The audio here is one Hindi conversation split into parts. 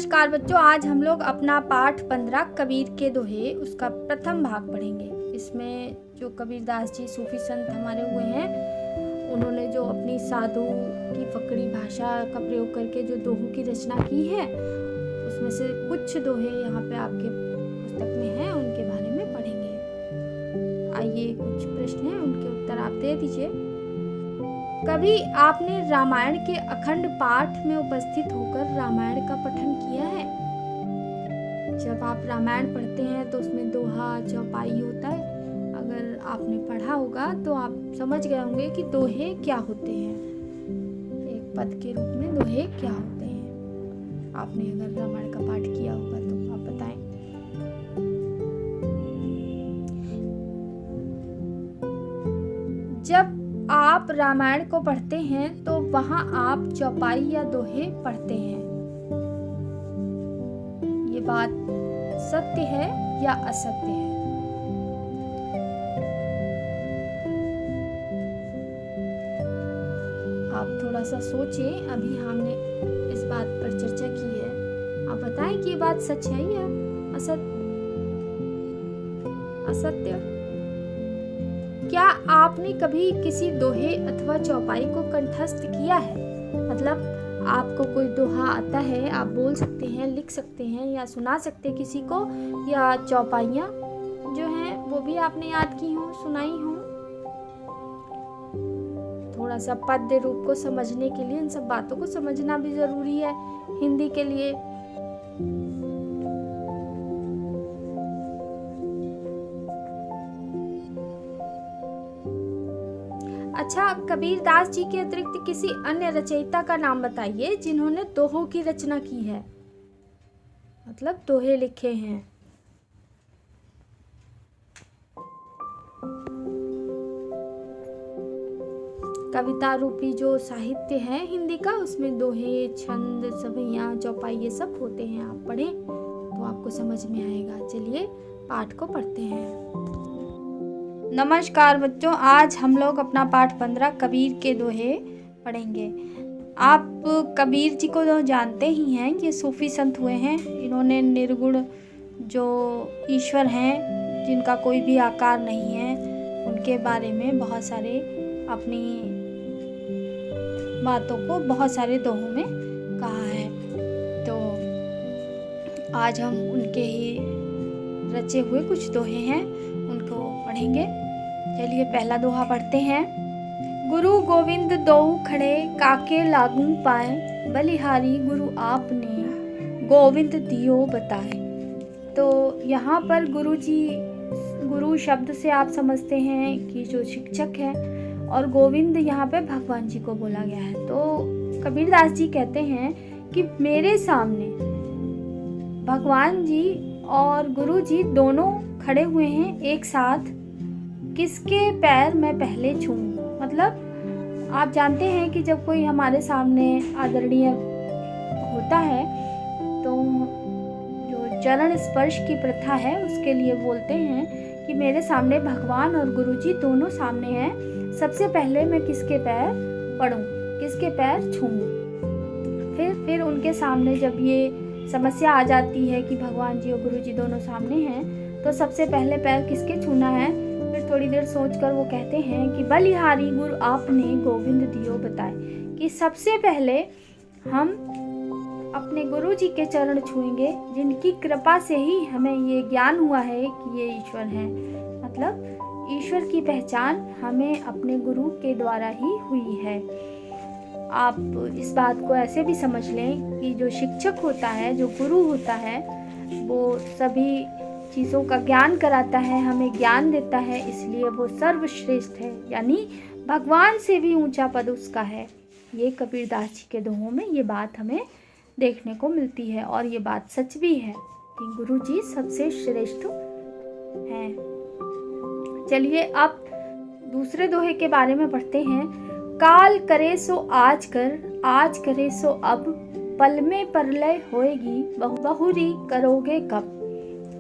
नमस्कार बच्चों, आज हम लोग अपना पाठ 15 कबीर के दोहे उसका प्रथम भाग पढ़ेंगे। इसमें जो कबीरदास जी सूफी संत हमारे हुए हैं, उन्होंने जो अपनी साधु की फकड़ी भाषा का प्रयोग करके जो दोहों की रचना की है, उसमें से कुछ दोहे यहाँ पे आपके पुस्तक में हैं, उनके बारे में पढ़ेंगे। आइए, कुछ प्रश्न हैं, उनके उत्तर आप दे दीजिए। कभी आपने रामायण के अखंड पाठ में उपस्थित होकर रामायण का पठन किया है? जब आप रामायण पढ़ते हैं तो उसमें दोहा चौपाई होता है। अगर आपने पढ़ा होगा तो आप समझ गए होंगे कि दोहे क्या होते हैं, एक पद के रूप में दोहे क्या होते हैं। आपने अगर रामायण का पाठ किया होगा तो आप बताएं। जब आप रामायण को पढ़ते हैं तो वहां आप चौपाई या दोहे पढ़ते हैं। ये बात सत्य है या असत्य है? आप थोड़ा सा सोचें। अभी हमने इस बात पर चर्चा की है, आप बताएं कि ये बात सच है या असत्य। क्या आपने कभी किसी दोहे अथवा चौपाई को कंठस्थ किया है? मतलब आपको कोई दोहा आता है, आप बोल सकते हैं, लिख सकते हैं या सुना सकते हैं किसी को, या चौपाइयाँ जो हैं वो भी आपने याद की हो, सुनाई हो। थोड़ा सा पद्य रूप को समझने के लिए इन सब बातों को समझना भी जरूरी है हिंदी के लिए। अच्छा, कबीरदास जी के अतिरिक्त किसी अन्य रचयिता का नाम बताइए जिन्होंने दोहों की रचना की है, मतलब दोहे लिखे हैं। कविता रूपी जो साहित्य है हिंदी का, उसमें दोहे, छंद, सभैयां, चौपाई ये सब होते हैं। आप पढ़ें तो आपको समझ में आएगा। चलिए पाठ को पढ़ते हैं। नमस्कार बच्चों, आज हम लोग अपना पाठ 15 कबीर के दोहे पढ़ेंगे। आप कबीर जी को तो जानते ही हैं, ये सूफी संत हुए हैं। इन्होंने निर्गुण जो ईश्वर हैं, जिनका कोई भी आकार नहीं है, उनके बारे में बहुत सारे अपनी बातों को बहुत सारे दोहों में कहा है। तो आज हम उनके ही रचे हुए कुछ दोहे हैं, उनको पढ़ेंगे। चलिए पहला दोहा पढ़ते हैं। गुरु गोविंद दोऊ खड़े, काके लागू पाए, बलिहारी गुरु आपने, गोविंद दियो बताए। तो यहाँ पर गुरु शब्द से आप समझते हैं कि जो शिक्षक है, और गोविंद यहाँ पे भगवान जी को बोला गया है। तो कबीरदास जी कहते हैं कि मेरे सामने भगवान जी और गुरु जी दोनों खड़े हुए हैं एक साथ, किसके पैर मैं पहले छूऊं। मतलब आप जानते हैं कि जब कोई हमारे सामने आदरणीय होता है तो जो चरण स्पर्श की प्रथा है उसके लिए बोलते हैं कि मेरे सामने भगवान और गुरुजी दोनों सामने हैं, सबसे पहले मैं किसके पैर पड़ूं, किसके पैर छूऊं। फिर उनके सामने जब ये समस्या आ जाती है कि भगवान जी और गुरुजी दोनों सामने हैं, तो सबसे पहले पैर किसके छूना है। फिर थोड़ी देर सोचकर वो कहते हैं कि बलिहारी गुरु आपने, गोविंद दियो बताए, कि सबसे पहले हम अपने गुरु जी के चरण छुएंगे, जिनकी कृपा से ही हमें ये ज्ञान हुआ है कि ये ईश्वर है। मतलब ईश्वर की पहचान हमें अपने गुरु के द्वारा ही हुई है। आप इस बात को ऐसे भी समझ लें कि जो शिक्षक होता है, जो गुरु होता है, वो सभी चीज़ों का ज्ञान कराता है, हमें ज्ञान देता है, इसलिए वो सर्वश्रेष्ठ है, यानी भगवान से भी ऊंचा पद उसका है। ये कबीरदास जी के दोहों में ये बात हमें देखने को मिलती है, और ये बात सच भी है कि गुरु जी सबसे श्रेष्ठ हैं। चलिए अब दूसरे दोहे के बारे में पढ़ते हैं। काल करे सो आज कर, आज करे सो अब, पल में प्रलय होएगी, बहुरी करोगे कब।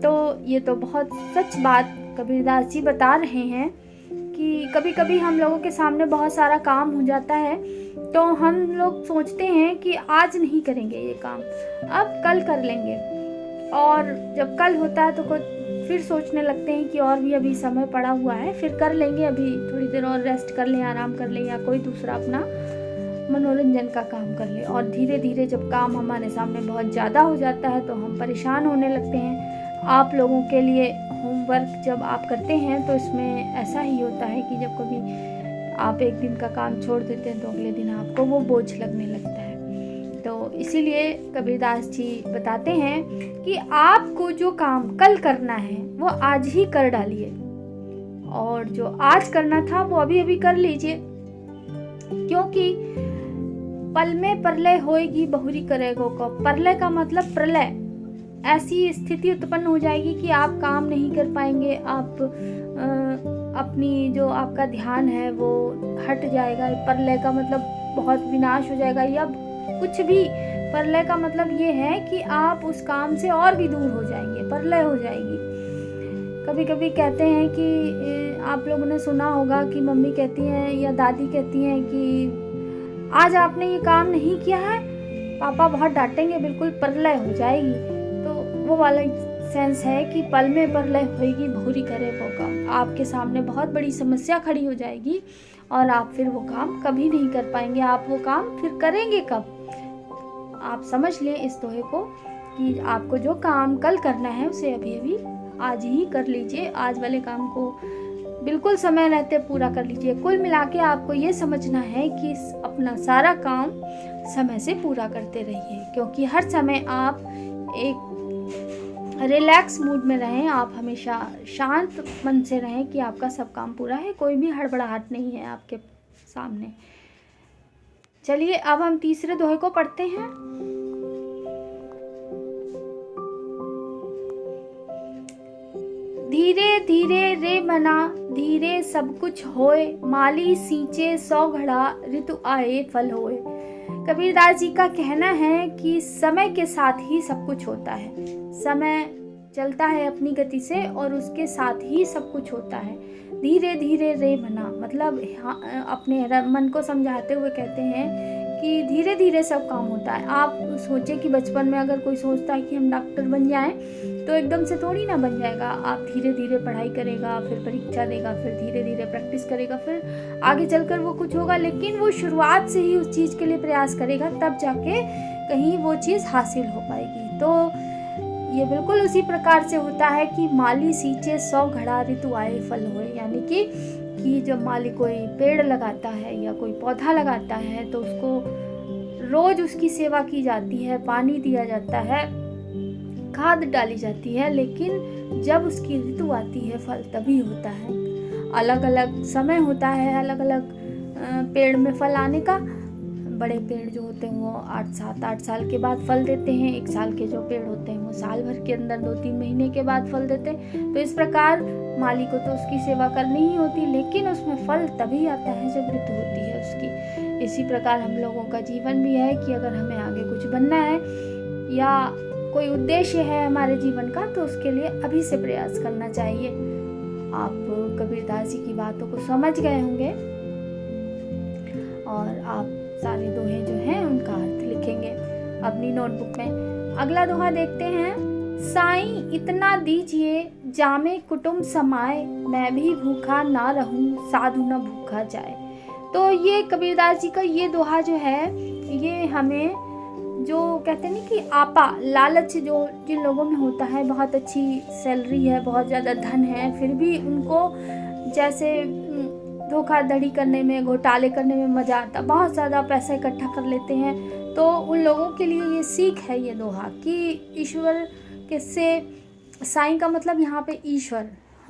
तो ये तो बहुत सच बात कबीरदास जी बता रहे हैं कि कभी कभी हम लोगों के सामने बहुत सारा काम हो जाता है तो हम लोग सोचते हैं कि आज नहीं करेंगे ये काम, अब कल कर लेंगे, और जब कल होता है तो फिर सोचने लगते हैं कि और भी अभी समय पड़ा हुआ है, फिर कर लेंगे, अभी थोड़ी देर और रेस्ट कर लें, आराम कर लें, या कोई दूसरा अपना मनोरंजन का काम कर ले। और धीरे धीरे जब काम हमारे सामने बहुत ज़्यादा हो जाता है तो हम परेशान होने लगते हैं। आप लोगों के लिए होमवर्क जब आप करते हैं तो इसमें ऐसा ही होता है कि जब कभी आप एक दिन का काम छोड़ देते हैं तो अगले दिन आपको वो बोझ लगने लगता है। तो इसीलिए कबीरदास जी बताते हैं कि आपको जो काम कल करना है वो आज ही कर डालिए, और जो आज करना था वो अभी अभी कर लीजिए, क्योंकि पल में प्रलय होएगी बहुरी करेगो को। प्रलय का मतलब प्रलय, ऐसी स्थिति उत्पन्न हो जाएगी कि आप काम नहीं कर पाएंगे, आप अपनी जो आपका ध्यान है वो हट जाएगा। प्रलय का मतलब बहुत विनाश हो जाएगा, या कुछ भी। प्रलय का मतलब ये है कि आप उस काम से और भी दूर हो जाएंगे, प्रलय हो जाएगी। कभी कभी कहते हैं कि आप लोगों ने सुना होगा कि मम्मी कहती हैं या दादी कहती हैं कि आज आपने ये काम नहीं किया है, पापा बहुत डांटेंगे, बिल्कुल प्रलय हो जाएगी। तो वो वाला सेंस है कि पल में प्रलय होएगी बहुरी करे वो काम। आपके सामने बहुत बड़ी समस्या खड़ी हो जाएगी और आप फिर वो काम कभी नहीं कर पाएंगे। आप वो काम फिर करेंगे कब? आप समझ लें इस दोहे को कि आपको जो काम कल करना है उसे अभी अभी आज ही कर लीजिए। आज वाले काम को बिल्कुल समय रहते पूरा कर लीजिए। कुल मिला के आपको ये समझना है कि अपना सारा काम समय से पूरा करते रहिए, क्योंकि हर समय आप एक रिलैक्स मूड में रहें, आप हमेशा शांत मन से रहें कि आपका सब काम पूरा है, कोई भी हड़बड़ाहट नहीं है आपके सामने। चलिए अब हम तीसरे दोहे को पढ़ते हैं। धीरे धीरे रे मना धीरे सब कुछ होए, माली सींचे 100 घड़ा ऋतु आए फल होए। कबीरदास जी का कहना है कि समय के साथ ही सब कुछ होता है। समय चलता है अपनी गति से और उसके साथ ही सब कुछ होता है। धीरे धीरे रे मना मतलब अपने मन को समझाते हुए कहते हैं कि धीरे धीरे सब काम होता है। आप सोचें कि बचपन में अगर कोई सोचता है कि हम डॉक्टर बन जाएं तो एकदम से थोड़ी ना बन जाएगा। आप धीरे धीरे पढ़ाई करेगा, फिर परीक्षा देगा, फिर धीरे धीरे प्रैक्टिस करेगा, फिर आगे चलकर वो कुछ होगा। लेकिन वो शुरुआत से ही उस चीज़ के लिए प्रयास करेगा, तब जाके कहीं वो चीज़ हासिल हो पाएगी। तो ये बिल्कुल उसी प्रकार से होता है कि माली सींचे 100 घड़ा ऋतु आए फल होए। यानी कि जब माली कोई पेड़ लगाता है या कोई पौधा लगाता है तो उसको रोज उसकी सेवा की जाती है, पानी दिया जाता है, खाद डाली जाती है, लेकिन जब उसकी ऋतु आती है फल तभी होता है। अलग अलग समय होता है अलग अलग पेड़ में फल आने का। बड़े पेड़ जो होते हैं वो 8 साल के बाद फल देते हैं। 1 साल के जो पेड़ होते हैं वो साल भर के अंदर 2-3 महीने के बाद फल देते हैं। तो इस प्रकार माली को तो उसकी सेवा करनी ही होती, लेकिन उसमें फल तभी आता है जब ऋतु होती है उसकी। इसी प्रकार हम लोगों का जीवन भी है कि अगर हमें आगे कुछ बनना है या कोई उद्देश्य है हमारे जीवन का तो उसके लिए अभी से प्रयास करना चाहिए। आप कबीरदास जी की बातों को समझ गए होंगे और आप सारे दोहे जो हैं उनका अर्थ लिखेंगे अपनी नोटबुक में। अगला दोहा देखते हैं। साईं इतना दीजिए जामे कुटुंब समाए, मैं भी भूखा ना रहूं साधु न भूखा जाए। तो ये कबीरदास जी का ये दोहा जो है ये हमें जो कहते हैं ना कि आपा लालच जो जिन लोगों में होता है, बहुत अच्छी सैलरी है, बहुत ज़्यादा धन है, फिर भी उनको जैसे धोखाधड़ी करने में, घोटाले करने में मज़ा आता, बहुत ज़्यादा पैसा इकट्ठा कर लेते हैं। तो उन लोगों के लिए ये सीख है ये दोहा कि ईश्वर के से साईं का मतलब यहाँ पे ईश्वर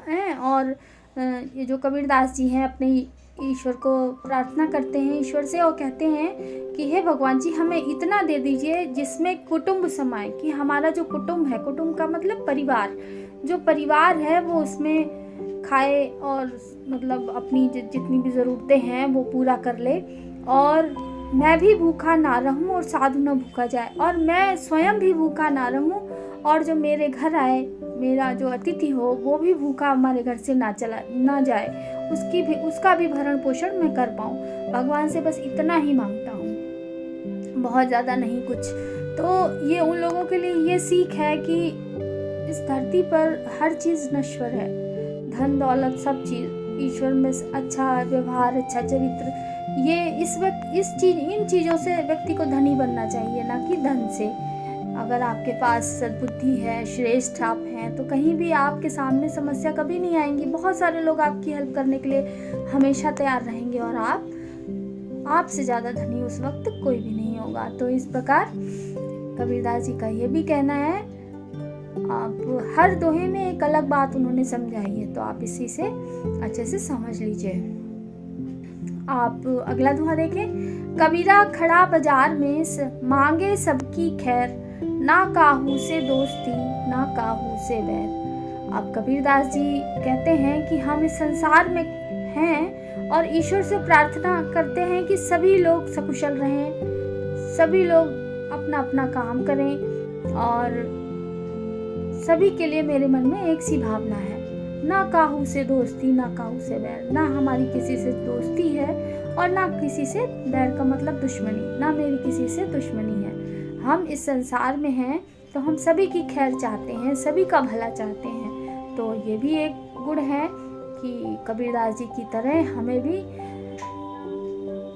हैं। और ये जो कबीरदास जी हैं अपने ईश्वर को प्रार्थना करते हैं ईश्वर से और कहते हैं कि हे भगवान जी हमें इतना दे दीजिए जिसमें कुटुंब समाए, कि हमारा जो कुटुंब है, कुटुंब का मतलब परिवार, जो परिवार है वो उसमें खाए और मतलब अपनी जितनी भी ज़रूरतें हैं वो पूरा कर ले, और मैं भी भूखा ना रहूं और साधु न भूखा जाए, और मैं स्वयं भी भूखा ना रहूं और जो मेरे घर आए, मेरा जो अतिथि हो वो भी भूखा हमारे घर से ना जाए, उसका भी भरण पोषण मैं कर पाऊँ। भगवान से बस इतना ही मांगता हूँ, बहुत ज़्यादा नहीं कुछ। तो ये उन लोगों के लिए ये सीख है कि इस धरती पर हर चीज़ नश्वर है, धन दौलत सब चीज़। ईश्वर में अच्छा व्यवहार, अच्छा चरित्र, ये इन चीज़ों से व्यक्ति को धनी बनना चाहिए, ना कि धन से। अगर आपके पास सद्बुद्धि है, श्रेष्ठ आप हैं, तो कहीं भी आपके सामने समस्या कभी नहीं आएंगी। बहुत सारे लोग आपकी हेल्प करने के लिए हमेशा तैयार रहेंगे और आपसे ज़्यादा धनी उस वक्त कोई भी नहीं होगा। तो इस प्रकार कबीरदास जी का ये भी कहना है। आप हर दोहे में एक अलग बात उन्होंने समझाई है, तो आप इसी से अच्छे से समझ लीजिए। आप अगला दोहा देखें। कबीरा खड़ा बाजार में मांगे सबकी खैर, ना काहू से दोस्ती ना काहू से बैर। अब कबीरदास जी कहते हैं कि हम इस संसार में हैं और ईश्वर से प्रार्थना करते हैं कि सभी लोग सकुशल रहें, सभी लोग अपना अपना काम करें, और सभी के लिए मेरे मन में एक सी भावना है, ना काहू से दोस्ती ना काहू से बैर। ना हमारी किसी से दोस्ती है और ना किसी से बैर का मतलब दुश्मनी, ना मेरी किसी से दुश्मनी है। हम इस संसार में हैं तो हम सभी की खैर चाहते हैं, सभी का भला चाहते हैं। तो ये भी एक गुण है कि कबीरदास जी की तरह हमें भी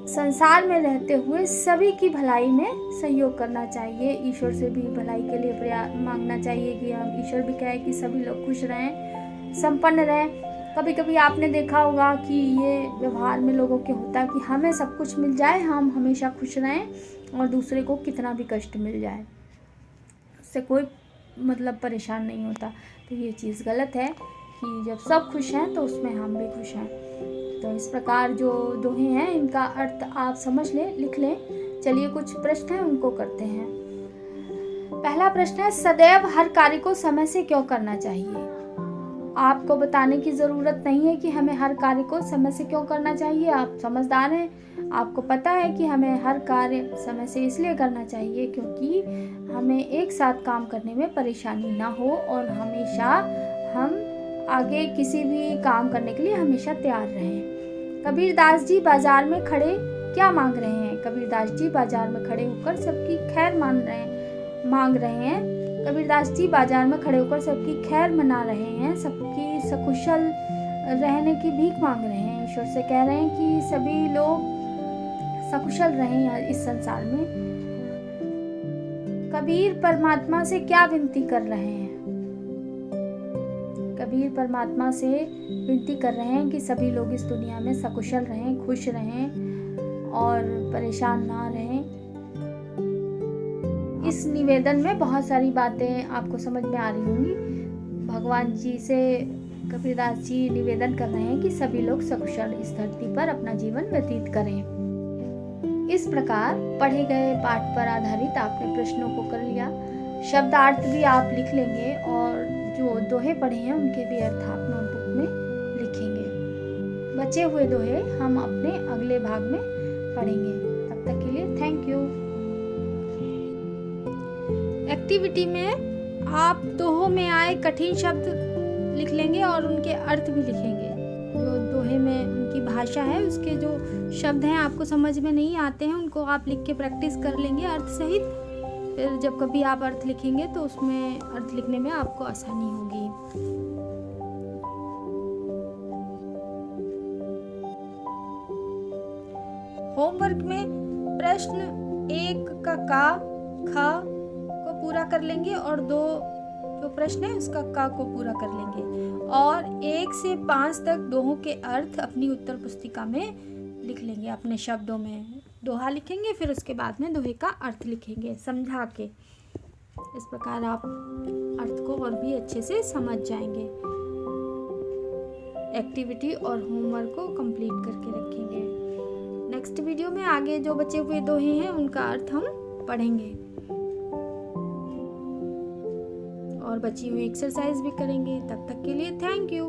संसार में रहते हुए सभी की भलाई में सहयोग करना चाहिए। ईश्वर से भी भलाई के लिए प्रयास मांगना चाहिए कि हम, ईश्वर भी कहे कि सभी लोग खुश रहें, संपन्न रहें। कभी कभी आपने देखा होगा कि ये व्यवहार में लोगों के होता है कि हमें सब कुछ मिल जाए, हम हमेशा खुश रहें, और दूसरे को कितना भी कष्ट मिल जाए, उससे कोई मतलब परेशान नहीं होता। तो ये चीज़ गलत है कि जब सब खुश हैं तो उसमें हम भी खुश हैं। तो इस प्रकार जो दोहे हैं इनका अर्थ आप समझ लें, लिख लें। चलिए कुछ प्रश्न हैं उनको करते हैं। पहला प्रश्न है, सदैव हर कार्य को समय से क्यों करना चाहिए? आपको बताने की ज़रूरत नहीं है कि हमें हर कार्य को समय से क्यों करना चाहिए। आप समझदार हैं, आपको पता है कि हमें हर कार्य समय से इसलिए करना चाहिए क्योंकि हमें एक साथ काम करने में परेशानी ना हो और हमेशा हम आगे किसी भी काम करने के लिए हमेशा तैयार रहें। कबीरदास जी बाजार में खड़े क्या मांग रहे हैं? कबीरदास जी बाजार में खड़े होकर सबकी खैर मांग रहे हैं। कबीरदास जी बाजार में खड़े होकर सबकी खैर मना रहे हैं, सबकी सकुशल रहने की भीख मांग रहे हैं। ईश्वर से कह रहे हैं कि सभी लोग सकुशल रहें इस संसार में। कबीर परमात्मा से क्या विनती कर रहे हैं? कबीर परमात्मा से विनती कर रहे हैं कि सभी लोग इस दुनिया में सकुशल रहें, खुश रहें और परेशान ना रहें। इस निवेदन में बहुत सारी बातें आपको समझ में आ रही होंगी। भगवान जी से कबीरदास जी निवेदन कर रहे हैं कि सभी लोग सकुशल इस धरती पर अपना जीवन व्यतीत करें। इस प्रकार पढ़े गए पाठ पर आधारित आपने प्रश्नों को कर लिया। शब्दार्थ भी आप लिख लेंगे और जो दोहे पढ़े हैं उनके भी अर्थ आप नोटबुक में लिखेंगे। बचे हुए दोहे हम अपने अगले भाग में पढ़ेंगे। तब तक के लिए थैंक यू। एक्टिविटी में आप दोहों में आए कठिन शब्द लिख लेंगे और उनके अर्थ भी लिखेंगे। जो दोहे में उनकी भाषा है, उसके जो शब्द हैं आपको समझ में नहीं आते हैं, उनको आप लिख के प्रैक्टिस कर लेंगे अर्थ सहित। फिर जब कभी आप अर्थ लिखेंगे तो उसमें अर्थ लिखने में आपको आसानी होगी। होमवर्क में प्रश्न 1 का ख को पूरा कर लेंगे और 2 जो प्रश्न है उसका क को पूरा कर लेंगे और 1 से 5 तक दोहों के अर्थ अपनी उत्तर पुस्तिका में लिख लेंगे। अपने शब्दों में दोहा लिखेंगे, फिर उसके बाद में दोहे का अर्थ लिखेंगे समझा के। इस प्रकार आप अर्थ को और भी अच्छे से समझ जाएंगे। एक्टिविटी और होमवर्क को कंप्लीट करके रखेंगे। नेक्स्ट वीडियो में आगे जो बचे हुए दोहे हैं उनका अर्थ हम पढ़ेंगे और बची हुई एक्सरसाइज भी करेंगे। तब तक के लिए थैंक यू।